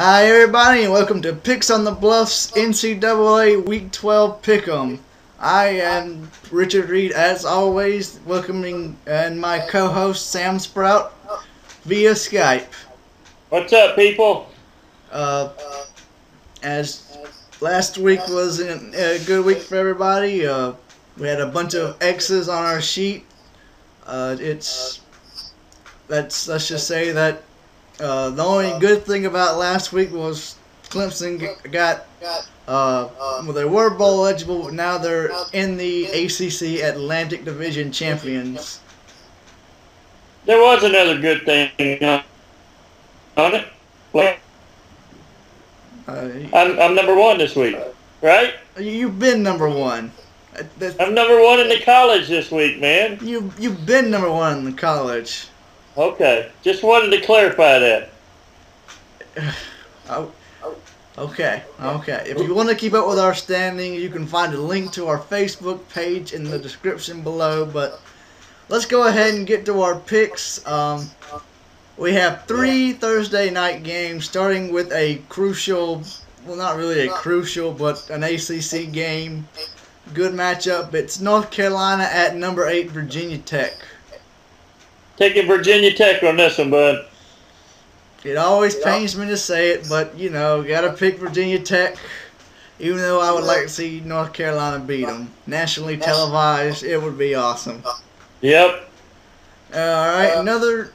Hi everybody and welcome to Picks on the Bluffs NCAA Week 12 Pick'em. I am Richard Reed as always, welcoming and my co-host Sam Sprout via Skype. What's up, people? Uh, as last week was a good week for everybody, we had a bunch of X's on our sheet. Let's just say that the only good thing about last week was Clemson got well, they were bowl eligible, but now they're in the ACC Atlantic Division champions. There was another good thing on it. Uh, I'm number one this week, right? you've been number one. I'm number one in the college this week, man. You've been number one in the college. Okay, just wanted to clarify that. Oh, okay. If you want to keep up with our standing, you can find a link to our Facebook page in the description below. But let's go ahead and get to our picks. We have 3 Thursday night games, starting with a crucial, well, not really a crucial, but an ACC game. Good matchup. It's North Carolina at number 8 Virginia Tech. Taking Virginia Tech on this one, bud. It always pains me to say it, but, you know, gotta pick Virginia Tech, even though I would like to see North Carolina beat them. Nationally televised, it would be awesome. Yep. Alright,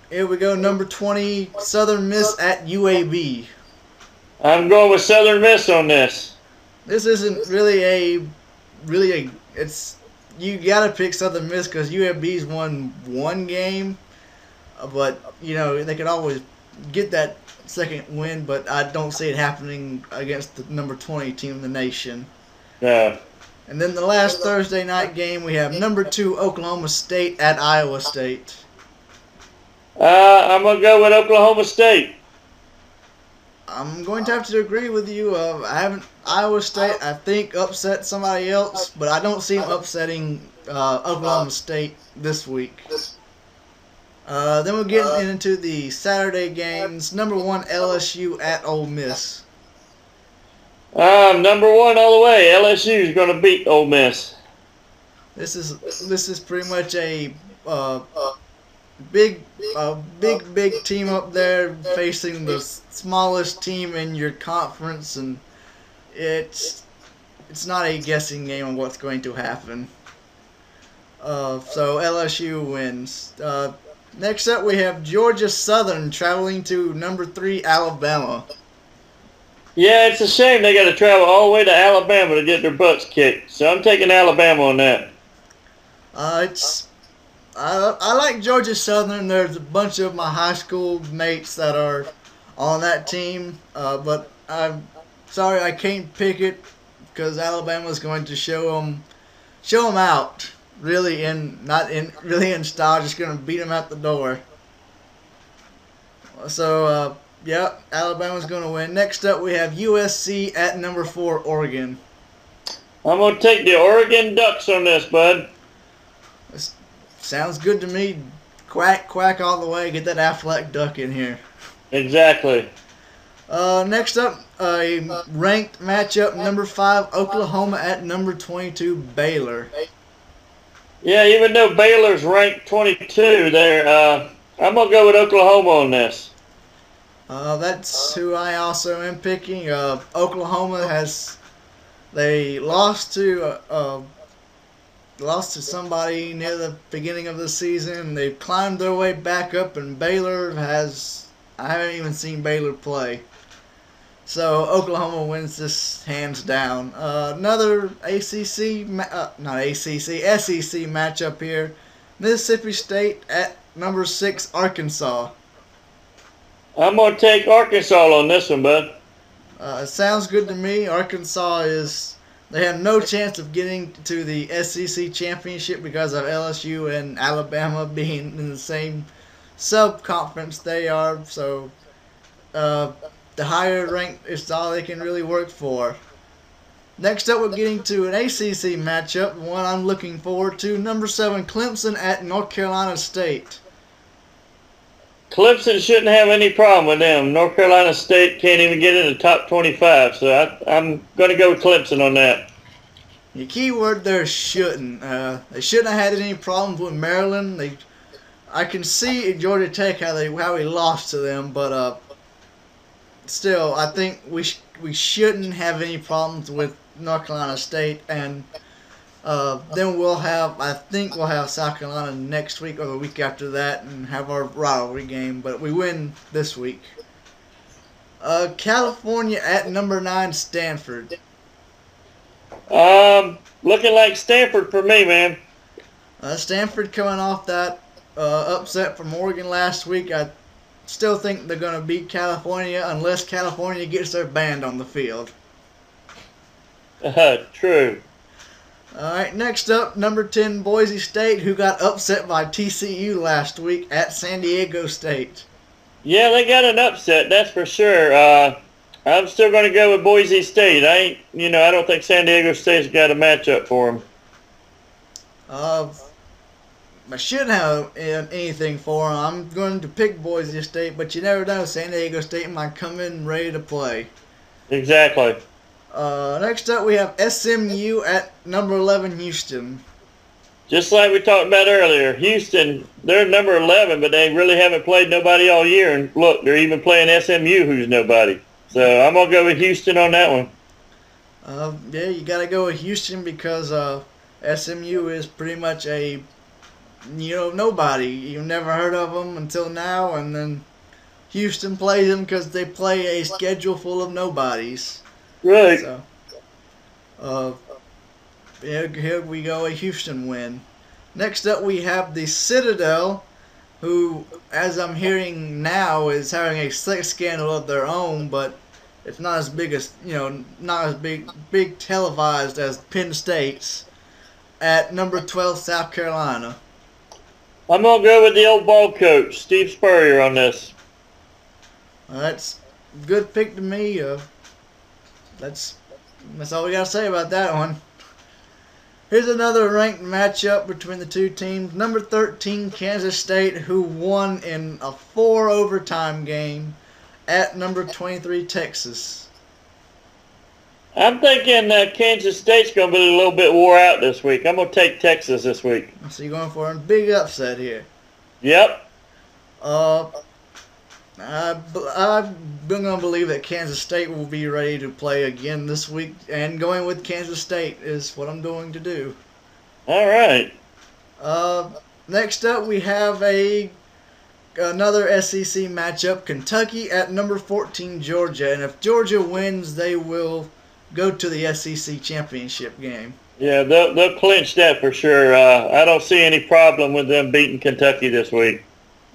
here we go, number 20, Southern Miss at UAB. I'm going with Southern Miss on this. This isn't you gotta pick Southern Miss because UAB's won one game, but, you know, they could always get that second win, but I don't see it happening against the number 20 team in the nation. Yeah. And then the last Thursday night game, we have number 2 Oklahoma State at Iowa State. I'm gonna go with Oklahoma State. I'm going to have to agree with you. Iowa State, I think, upset somebody else, but I don't see them upsetting Oklahoma State this week. Then we'll get into the Saturday games. Number 1 LSU at Ole Miss. Number one all the way. LSU is gonna beat Ole Miss. This is pretty much a big team up there facing the smallest team in your conference, and it's not a guessing game on what's going to happen. So LSU wins. Next up, we have Georgia Southern traveling to number 3 Alabama. Yeah, it's a shame they got to travel all the way to Alabama to get their butts kicked. So I'm taking Alabama on that. I like Georgia Southern. There's a bunch of my high school mates that are on that team, but I'm sorry I can't pick it because Alabama's going to show them out. Really in style, just gonna beat them out the door. So yeah, Alabama's gonna win. Next up, we have USC at number 4 Oregon. I'm gonna take the Oregon Ducks on this, bud. This sounds good to me. Quack quack all the way. Get that Aflac duck in here. Exactly. Next up, a ranked matchup: number 5 Oklahoma at number 22 Baylor. Yeah, even though Baylor's ranked 22 there, I'm going to go with Oklahoma on this. That's who I also am picking. Oklahoma they lost to somebody near the beginning of the season. They've climbed their way back up, and I haven't even seen Baylor play. So Oklahoma wins this hands down. Another SEC matchup here. Mississippi State at number 6 Arkansas. I'm going to take Arkansas on this one, bud. It sounds good to me. They have no chance of getting to the SEC championship because of LSU and Alabama being in the same sub-conference they are. So the higher rank is all they can really work for. Next up, we're getting to an ACC matchup, one I'm looking forward to. Number 7 Clemson at North Carolina State. Clemson shouldn't have any problem with them. North Carolina State can't even get in the top 25, so I'm going to go with Clemson on that. The key word there is shouldn't. They shouldn't have had any problems with Maryland. I can see at Georgia Tech how he lost to them, but still, I think we shouldn't have any problems with North Carolina State, and then I think we'll have South Carolina next week or the week after that, and have our rivalry game. But we win this week. California at number 9, Stanford. Looking like Stanford for me, man. Stanford coming off that upset from Oregon last week. I still think they're going to beat California unless California gets their band on the field. True. All right, next up, number 10, Boise State, who got upset by TCU last week at San Diego State. Yeah, they got an upset, that's for sure. I'm still going to go with Boise State. I don't think San Diego State's got a matchup for them. I shouldn't have anything for them. I'm going to pick Boise State, but you never know. San Diego State might come in ready to play. Exactly. Next up, we have SMU at number 11, Houston. Just like we talked about earlier, Houston, they're number 11, but they really haven't played nobody all year. And look, they're even playing SMU, who's nobody. So I'm going to go with Houston on that one. Yeah, you got to go with Houston because SMU is pretty much a, nobody. You've never heard of them until now, and then Houston plays them because they play a schedule full of nobodies. Right. So, here we go, a Houston win. Next up, we have the Citadel, who, as I'm hearing now, is having a sex scandal of their own, but it's not as big as, not as big televised as Penn State's, at number 12, South Carolina. I'm going to go with the old ball coach, Steve Spurrier, on this. That's a good pick to me. That's all we got to say about that one. Here's another ranked matchup between the two teams. Number 13, Kansas State, who won in a 4-overtime game at number 23, Texas. I'm thinking Kansas State's going to be a little bit wore out this week. I'm going to take Texas this week. So you're going for a big upset here. Yep. I'm going to believe that Kansas State will be ready to play again this week, and going with Kansas State is what I'm going to do. All right. Next up, we have another SEC matchup, Kentucky at number 14, Georgia. And if Georgia wins, they will go to the SEC championship game. Yeah, they'll clinch that for sure. I don't see any problem with them beating Kentucky this week.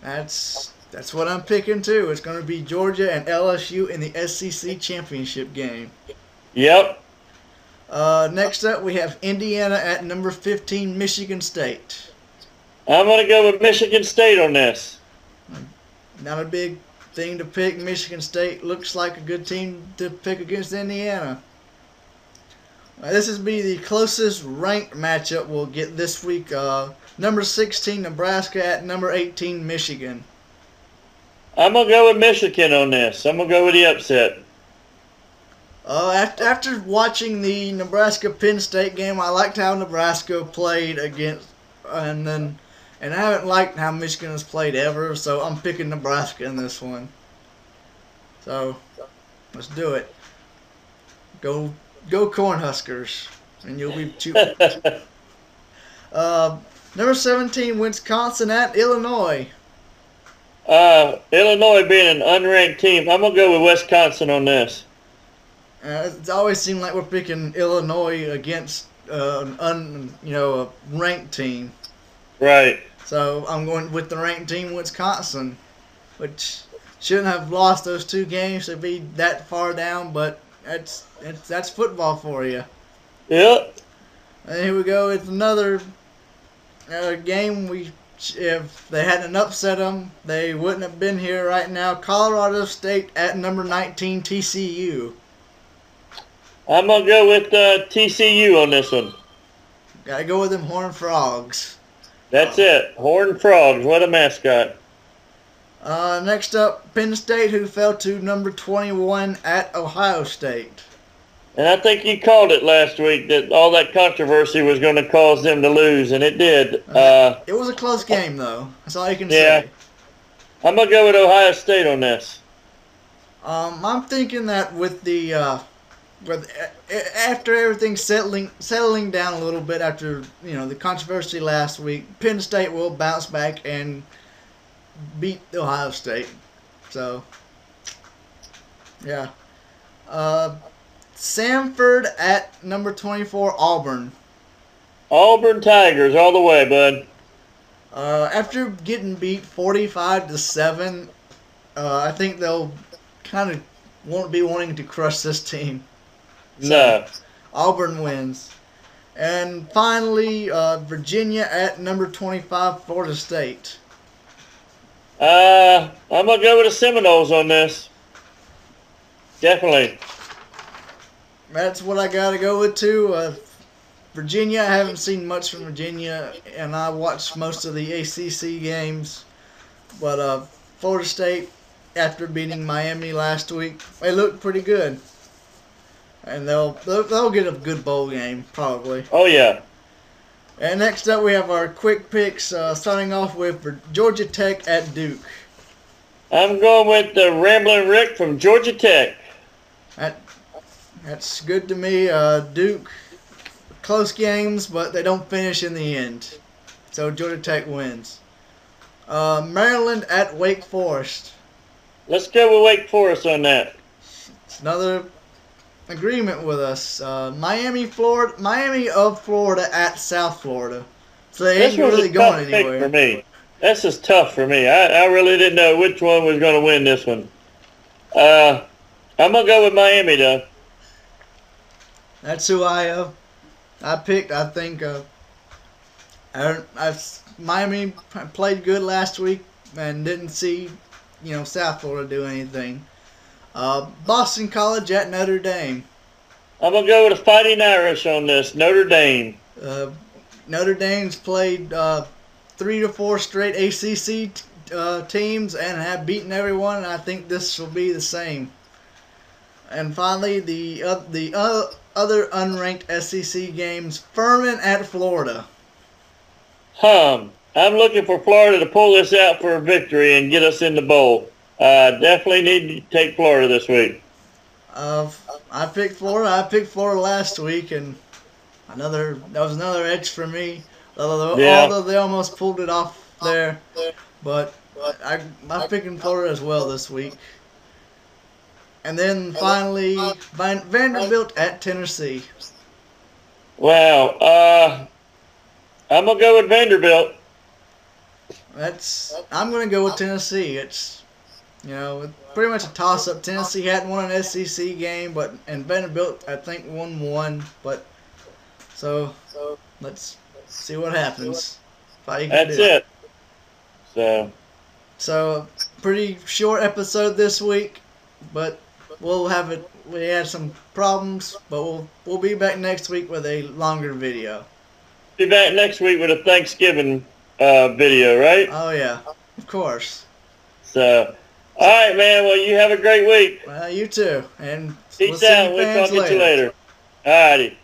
That's what I'm picking too. It's going to be Georgia and LSU in the SEC championship game. Yep. Next up, we have Indiana at number 15, Michigan State. I'm going to go with Michigan State on this. Not a big thing to pick. Michigan State looks like a good team to pick against Indiana. This will be the closest ranked matchup we'll get this week. Number 16, Nebraska at number 18, Michigan. I'm going to go with Michigan on this. I'm going to go with the upset. After watching the Nebraska-Penn State game, I liked how Nebraska played against, and I haven't liked how Michigan has played ever, so I'm picking Nebraska in this one. So, let's do it. Go Corn-huskers, and you'll be shooting. Number 17, Wisconsin at Illinois. Illinois being an unranked team, I'm going to go with Wisconsin on this. It's always seemed like we're picking Illinois against a ranked team. Right. So I'm going with the ranked team, Wisconsin, which shouldn't have lost those two games to be that far down, but that's football for you. Yep. And here we go. It's another game. If they hadn't upset them, they wouldn't have been here right now. Colorado State at number 19, TCU. I'm going to go with TCU on this one. Gotta go with them Horned Frogs. That's it. Horned Frogs. What a mascot. Next up, Penn State, who fell to number 21 at Ohio State. And I think you called it last week that all that controversy was going to cause them to lose, and it did. It was a close game, though. That's all you can Yeah. say. I'm going to go with Ohio State on this. I'm thinking that with after everything settling down a little bit after the controversy last week, Penn State will bounce back and beat Ohio State. So, yeah. Samford at number 24, Auburn. Auburn Tigers all the way, bud. After getting beat 45-7, I think they'll kind of won't be wanting to crush this team. So, No. Auburn wins. And finally, Virginia at number 25, Florida State. I'm going to go with the Seminoles on this. Definitely. That's what I got to go with, too. Virginia, I haven't seen much from Virginia, and I watched most of the ACC games. But Florida State, after beating Miami last week, they looked pretty good. And they'll get a good bowl game, probably. Oh, yeah. And next up, we have our quick picks, starting off with Georgia Tech at Duke. I'm going with the Rambling Rick from Georgia Tech. That's good to me. Duke, close games, but they don't finish in the end. So Georgia Tech wins. Maryland at Wake Forest. Let's go with Wake Forest on that. It's another agreement with us. Miami of Florida at South Florida. So they ain't really going anywhere. For me. This is tough for me. I really didn't know which one was going to win this one. I'm going to go with Miami, though. That's who I picked. I think Miami played good last week and didn't see South Florida do anything. Boston College at Notre Dame. I'm going to go with the Fighting Irish on this, Notre Dame. Notre Dame's played 3 to 4 straight ACC teams and have beaten everyone, and I think this will be the same. And finally, the other unranked SEC games, Furman at Florida. I'm looking for Florida to pull this out for a victory and get us in the bowl. Definitely need to take Florida this week. I picked Florida. I picked Florida last week, and that was another edge for me. Although they almost pulled it off there, but I'm picking Florida as well this week. And then finally, Vanderbilt at Tennessee. Wow. I'm going to go with Vanderbilt. I'm going to go with Tennessee. It's pretty much a toss-up. Tennessee hadn't won an SEC game, and Vanderbilt, I think, won one. But so let's see what happens. That's it. So pretty short episode this week, but we'll have it. We had some problems, but we'll be back next week with a longer video. Be back next week with a Thanksgiving video, right? Oh yeah, of course. So, all right, man. Well, you have a great week. You too, and Peace out. We'll talk to you later. All righty.